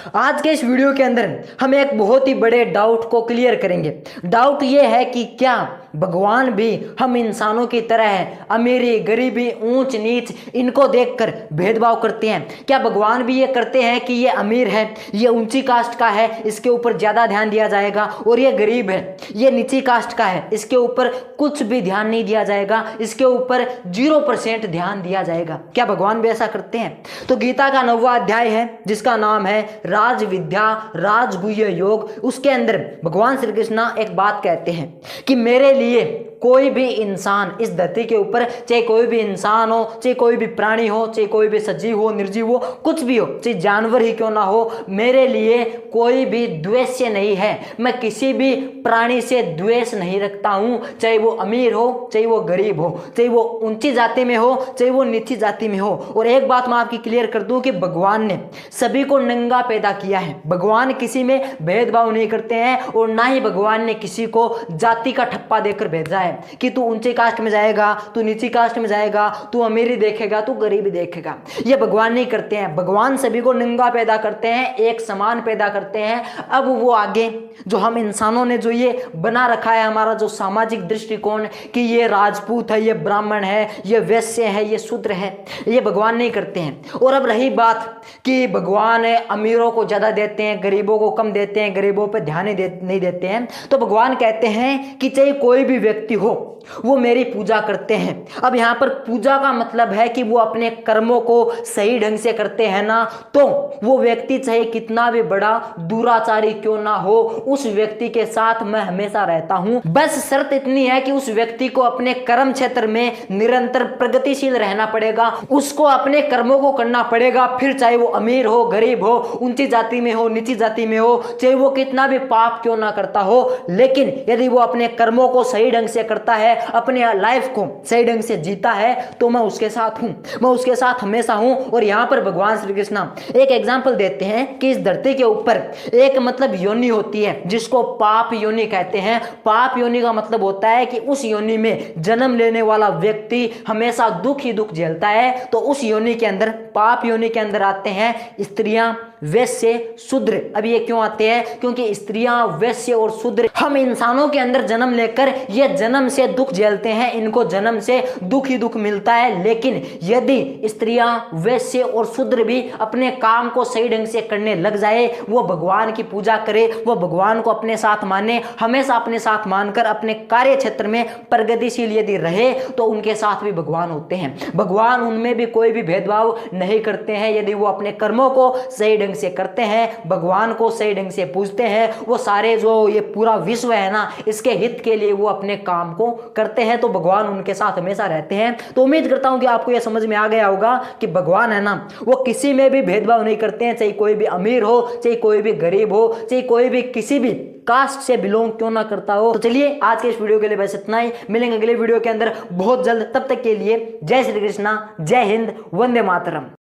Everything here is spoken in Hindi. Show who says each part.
Speaker 1: आज के इस वीडियो के अंदर हम एक बहुत ही बड़े डाउट को क्लियर करेंगे। डाउट ये है कि क्या भगवान भी हम इंसानों की तरह है, अमीरी गरीबी ऊंच नीच इनको देखकर भेदभाव करते हैं? क्या भगवान भी ये करते हैं कि ये अमीर है, ये ऊंची कास्ट का है, इसके ऊपर ज्यादा ध्यान दिया जाएगा, और ये गरीब है, ये नीची कास्ट का है, इसके ऊपर कुछ भी ध्यान नहीं दिया जाएगा, इसके ऊपर 0% ध्यान दिया जाएगा? क्या भगवान भी ऐसा करते हैं? तो गीता का 9वां अध्याय है जिसका नाम है राज विद्या राजगुह्य योग। उसके अंदर भगवान श्री कृष्ण एक बात कहते हैं कि मेरे लिए कोई भी इंसान इस धरती के ऊपर, चाहे कोई भी इंसान हो, चाहे कोई भी प्राणी हो, चाहे कोई भी सजीव हो निर्जीव हो, कुछ भी हो, चाहे जानवर ही क्यों ना हो, मेरे लिए कोई भी द्वेष्य नहीं है। मैं किसी भी प्राणी से द्वेष नहीं रखता हूं, चाहे वो अमीर हो, चाहे वो गरीब हो, चाहे वो ऊंची जाति में हो, चाहे वो नीची जाति में हो। और एक बात मैं आपकी क्लियर कर दूं कि भगवान ने सभी को नंगा पैदा किया है। भगवान किसी में भेदभाव नहीं करते हैं, और ना ही भगवान ने किसी को जाति का ठप्पा देकर भेजा है कि तू ऊंचे कास्ट में जाएगा, तू नीची कास्ट में जाएगा, तू अमीरी देखेगा, तू गरीबी देखेगा। ये भगवान नहीं करते हैं। भगवान सभी को नंगा पैदा करते हैं, एक समान पैदा करते हैं। अब वो आगे जो हम इंसानों ने जो ये बना रखा है, हमारा जो सामाजिक दृष्टिकोण कि ये राजपूत है, ये ब्राह्मण है, ये वैश्य है, ये शूद्र है, ये भगवान नहीं करते हैं। और अब रही बात कि भगवान अमीरों को ज्यादा देते हैं, गरीबों को कम देते हैं, गरीबों पर ध्यान नहीं देते हैं, तो भगवान कहते हैं कि चाहे कोई भी व्यक्ति हो वो मेरी पूजा करते हैं। अब यहां पर पूजा का मतलब है कि वो अपने कर्मों को सही ढंग से करते हैं ना, तो वो व्यक्ति चाहे कितना भी बड़ा दुराचारी क्यों ना हो, उस व्यक्ति के साथ मैं हमेशा रहता हूं। बस शर्त इतनी है कि उस व्यक्ति को अपने कर्म क्षेत्र में निरंतर प्रगतिशील रहना पड़ेगा, उसको अपने कर्मों को करना पड़ेगा। फिर चाहे वो अमीर हो, गरीब हो, ऊंची जाति में हो, नीची जाति में हो, चाहे वो कितना भी पाप क्यों ना करता हो, लेकिन यदि वो अपने कर्मों को सही ढंग से करता है, अपने लाइफ को सही ढंग से जीता है, तो मैं उसके साथ हूं, मैं उसके साथ हमेशा हूं। और यहां पर भगवान श्री कृष्ण एक एग्जांपल देते हैं कि इस धरती के ऊपर एक मतलब योनि होती है जिसको पाप योनि कहते हैं। पाप योनि का मतलब होता है कि उस योनि में जन्म लेने वाला व्यक्ति हमेशा दुख ही दुख झेलता है। तो उस योनि के अंदर, पाप योनि के अंदर आते हैं स्त्रियां, वैश्य, शूद्र। अब ये क्यों आते हैं? क्योंकि स्त्रियां, वैश्य और शूद्र हम इंसानों के अंदर जन्म लेकर ये जन्म से दुख झेलते हैं, इनको जन्म से दुख ही दुख मिलता है। लेकिन यदि स्त्रियां, वैश्य और शूद्र भी अपने काम को सही ढंग से करने लग जाए, वो भगवान की पूजा करे, वो भगवान को अपने साथ माने, हमेशा अपने साथ मानकर अपने कार्य क्षेत्र में प्रगतिशील यदि रहे, तो उनके साथ भी भगवान होते हैं। भगवान उनमें भी कोई भी भेदभाव नहीं करते हैं। यदि वो अपने कर्मों को सही ढंग से करते हैं, भगवान को सही ढंग से पूजते हैं, वो सारे जो ये पूरा विश्व है ना, इसके हित के लिए वो अपने काम को करते हैं, तो भगवान उनके साथ हमेशा रहते हैं। तो उम्मीद करता हूं कि आपको यह समझ में आ गया होगा कि भगवान है ना, वो किसी में भी भेदभाव नहीं करते हैं, चाहे कोई भी अमीर हो, चाहे कोई भी गरीब हो, चाहे कोई भी किसी भी कास्ट से बिलोंग क्यों ना करता हो। तो चलिए आज के इस वीडियो के लिए बस इतना ही। मिलेंगे अगले वीडियो के अंदर बहुत जल्द। तब तक के लिए जय श्री कृष्णा, जय हिंद, वंदे मातरम।